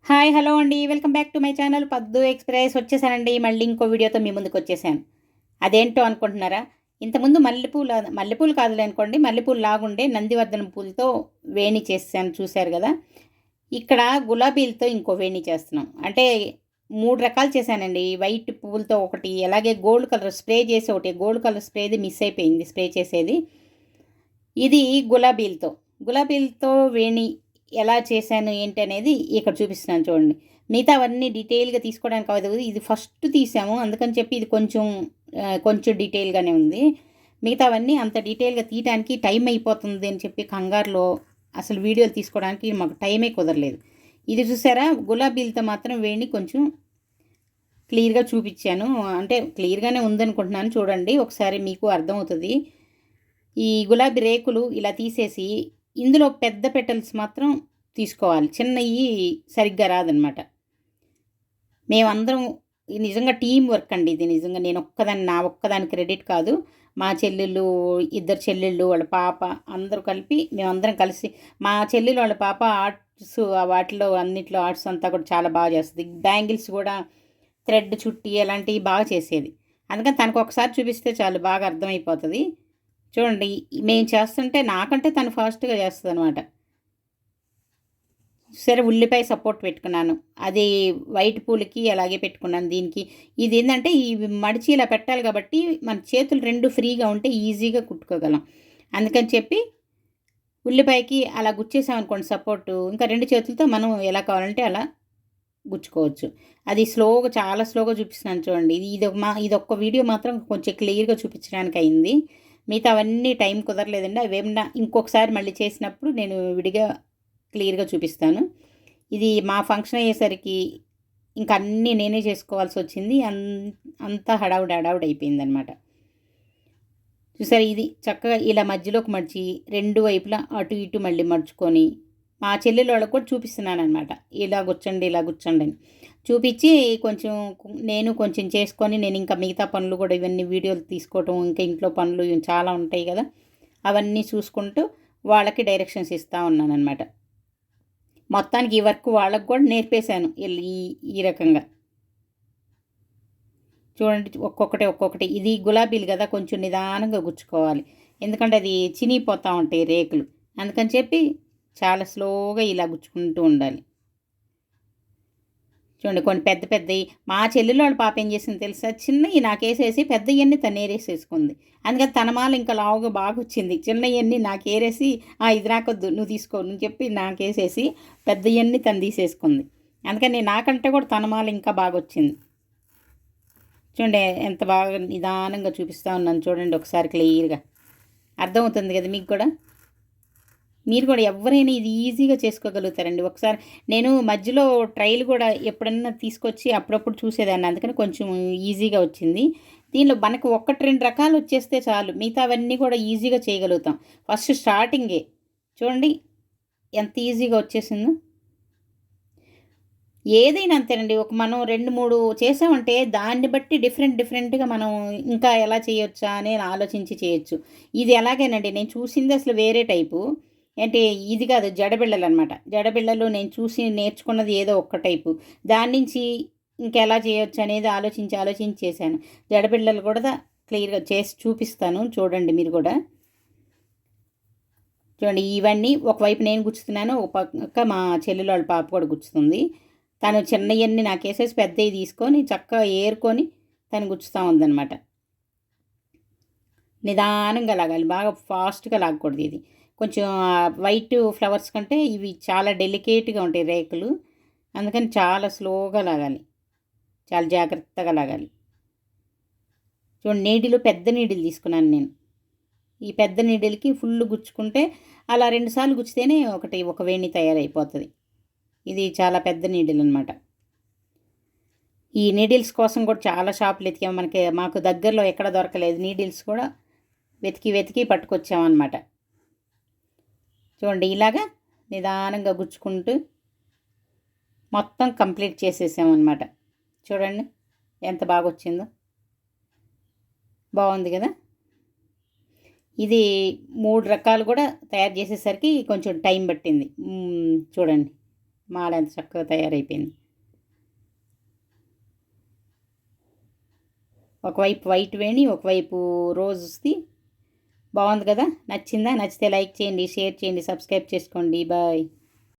Hi hello అండి, welcome back to my channel పద్దు express. వచ్చేసానండి మళ్ళీ ఇంకో వీడియోతో మీ ముందుకు వచ్చేసాను. అదేంటో అనుకుంటున్నారా? ఇంతకుముందు మల్లెపూలు కాదులే అనుకోండి, మల్లెపూలు లాగుండే నందివర్ధనం పూలతో వేణి చేసాను, చూశారు కదా. ఇక్కడ గులాబీలతో ఇంకో వేణి చేస్తున్నాం. అంటే 3 రకాలు చేశానండి. వైట్ పువ్వులతో ఒకటి, అలాగే గోల్డ్ కలర్ స్ప్రే చేసి ఒకటి, గోల్డ్ కలర్ స్ప్రేది మిస్ అయిపోయింది స్ప్రే చేసేది. ఇది గులాబీలతో వేణి ఎలా చేశాను ఏంటి అనేది ఇక్కడ చూపిస్తున్నాను చూడండి. మిగతావన్నీ డీటెయిల్గా తీసుకోవడానికి అవ్వదు, ఇది ఫస్ట్ తీసాము అందుకని చెప్పి ఇది కొంచెం డీటెయిల్గానే ఉంది. మిగతావన్నీ అంత డీటెయిల్గా తీయడానికి టైం అయిపోతుంది అని చెప్పి కంగారులో అసలు వీడియోలు తీసుకోవడానికి మాకు టైమే కుదరలేదు. ఇది చూసారా, గులాబీలతో మాత్రం వేణి కొంచెం క్లియర్గా చూపించాను. అంటే క్లియర్గానే ఉందనుకుంటున్నాను, చూడండి ఒకసారి మీకు అర్థమవుతుంది. ఈ గులాబీ రేకులు ఇలా తీసేసి ఇందులో పెద్ద పెటల్స్ మాత్రం తీసుకోవాలి, చిన్నవి సరిగ్గా రాదనమాట. మేమందరం నిజంగా టీం వర్క్ అండి ఇది. నిజంగా నేను నా ఒక్కదాని క్రెడిట్ కాదు. మా చెల్లెళ్ళు, 2 చెల్లెళ్ళు, వాళ్ళ పాప అందరూ కలిపి మేమందరం కలిసి, మా చెల్లెలు వాళ్ళ పాప ఆర్ట్స్, వాటిలో అన్నిట్లో ఆర్ట్స్ అంతా కూడా చాలా బాగా చేస్తుంది. బ్యాంగిల్స్ కూడా థ్రెడ్ చుట్టి అలాంటివి బాగా చేసేది. అందుకని తనకు ఒకసారి చూపిస్తే చాలు బాగా అర్థమైపోతుంది. చూడండి, మేము చేస్తుంటే నాకంటే తను ఫాస్ట్గా చేస్తుంది అనమాట. సరే, ఉల్లిపాయ సపోర్ట్ పెట్టుకున్నాను, అది వైట్ పూలకి అలాగే పెట్టుకున్నాను. దీనికి ఇది ఏంటంటే ఈ మడిచి ఇలా పెట్టాలి కాబట్టి మన చేతులు 2 ఫ్రీగా ఉంటే ఈజీగా కుట్టుకోగలం. అందుకని చెప్పి ఉల్లిపాయకి అలా గుచ్చేసామనుకోండి సపోర్టు, ఇంకా 2 చేతులతో మనం ఎలా కావాలంటే అలా గుచ్చుకోవచ్చు. అది చాలా స్లోగా చూపిస్తున్నాను చూడండి. ఇదొక్క వీడియో మాత్రం కొంచెం క్లియర్గా చూపించడానికి అయింది. మిగతా అవన్నీ టైం కుదరలేదండి. అవేమన్నా ఇంకొకసారి మళ్ళీ చేసినప్పుడు నేను విడిగా క్లియర్గా చూపిస్తాను. ఇది మా ఫంక్షన్ అయ్యేసరికి ఇంక అన్నీ నేనే చేసుకోవాల్సి వచ్చింది. అంతా హడావుడి అయిపోయిందనమాట. చూసారు, ఇది చక్కగా ఇలా మధ్యలోకి మడిచి 2 వైపులా అటు ఇటు మళ్ళీ మడుచుకొని మా చెల్లెలు వాళ్ళకు కూడా చూపిస్తున్నాను అనమాట. ఇలా కూర్చోండి అని చూపించి నేను కొంచెం చేసుకొని, నేను ఇంకా మిగతా పనులు కూడా ఇవన్నీ వీడియోలు తీసుకోవటం, ఇంకా ఇంట్లో పనులు చాలా ఉంటాయి కదా, అవన్నీ చూసుకుంటూ వాళ్ళకి డైరెక్షన్స్ ఇస్తూ ఉన్నాను అనమాట. మొత్తానికి ఈ వర్క్ వాళ్ళకు కూడా నేర్పేశాను ఈ రకంగా. చూడండి, ఒక్కొక్కటి. ఇది గులాబీలు కదా, కొంచెం నిదానంగా గుచ్చుకోవాలి, ఎందుకంటే అది చినిగిపోతూ ఉంటాయి రేకులు. అందుకని చెప్పి చాలా స్లోగా ఇలా గుచ్చుకుంటూ ఉండాలి. చూడండి, కొన్ని పెద్దవి మా చెల్లెలు వాళ్ళ పాప ఏం చేసింది తెలుసా, చిన్నవి నాకేసేసి పెద్దవన్నీ తను ఏరేసేసుకుంది. అందుకని తన మాల ఇంకా లావుగా బాగా వచ్చింది. చిన్నవన్నీ నాకు ఏరేసి ఇది నాకొద్దు, నువ్వు తీసుకో అని చెప్పి నాకేసేసి పెద్దవన్నీ తను తీసేసుకుంది. అందుకని నాకంటే కూడా తన మాల ఇంకా బాగా వచ్చింది. చూడండి ఎంత బాగా నిదానంగా చూపిస్తూ ఉన్నాను, చూడండి ఒకసారి క్లియర్గా అర్థమవుతుంది కదా మీకు కూడా. మీరు కూడా ఎవరైనా ఇది ఈజీగా చేసుకోగలుగుతారండి. ఒకసారి నేను మధ్యలో ట్రైల్ కూడా ఎప్పుడన్నా తీసుకొచ్చి అప్పుడప్పుడు చూసేదాన్ని, అందుకని కొంచెం ఈజీగా వచ్చింది. దీనిలో మనకు 1-2 రకాలు వచ్చేస్తే చాలు, మిగతావన్నీ కూడా ఈజీగా చేయగలుగుతాం. ఫస్ట్ స్టార్టింగే చూడండి ఎంత ఈజీగా వచ్చేసిందో. ఏదైనా అంతేనండి, మనం 2-3 చేసామంటే దాన్ని బట్టి డిఫరెంట్గా మనం ఇంకా ఎలా చేయొచ్చా అని ఆలోచించి చేయొచ్చు. ఇది ఎలాగేనండి, నేను చూసింది అసలు వేరే టైపు. అంటే ఇది కాదు, జడబిళ్ళలు అనమాట. జడబిళ్ళలు నేను చూసి నేర్చుకున్నది ఏదో ఒక్క టైపు, దాని నుంచి ఇంకెలా చేయొచ్చు అనేది ఆలోచించి చేశాను. జడబిళ్ళలు కూడా క్లియర్గా చేసి చూపిస్తాను, చూడండి మీరు కూడా. చూడండి, ఇవన్నీ ఒకవైపు నేను గుచ్చుతున్నాను, ఒక పక్క మా చెల్లెలు వాళ్ళ పాప కూడా గుచ్చుతుంది. తను చిన్నవన్నీ నాకేసేసి పెద్దవి తీసుకొని చక్కగా ఏరుకొని తను గుచ్చుతూ ఉందన్నమాట. నిదానంగా లాగాలి, బాగా ఫాస్ట్గా లాగకూడదు. ఇది కొంచెం వైట్ ఫ్లవర్స్ కంటే ఇవి చాలా డెలికేట్గా ఉంటాయి రేకులు, అందుకని చాలా స్లోగా లాగాలి, చాలా జాగ్రత్తగా లాగాలి. చూడండి, పెద్ద నీడిలు తీసుకున్నాను నేను. ఈ పెద్ద నీడిల్కి ఫుల్ గుచ్చుకుంటే అలా 2 సార్లు గుచ్చితేనే ఒక వేణి తయారైపోతుంది. ఇది చాలా పెద్ద నీడిల్ అనమాట. ఈ నీడిల్స్ కోసం కూడా చాలా షాపులు వెతికాము, మాకు దగ్గరలో ఎక్కడ దొరకలేదు. నీడిల్స్ కూడా వెతికి పట్టుకొచ్చామన్నమాట. చూడండి, ఇలాగా నిదానంగా గుచ్చుకుంటూ మొత్తం కంప్లీట్ చేసేసామన్నమాట. చూడండి ఎంత బాగా వచ్చిందో, బాగుంది కదా. ఇది 3 రకాలు కూడా తయారు చేసేసరికి కొంచెం టైం పట్టింది. చూడండి మాల ఎంత చక్కగా తయారైపోయింది. ఒకవైపు వైట్ వేణి, ఒకవైపు రోజుది. బాగుంది కదా? నచ్చిందా? నచ్చితే లైక్ చేయండి, షేర్ చేయండి, సబ్స్క్రైబ్ చేసుకోండి. బాయ్.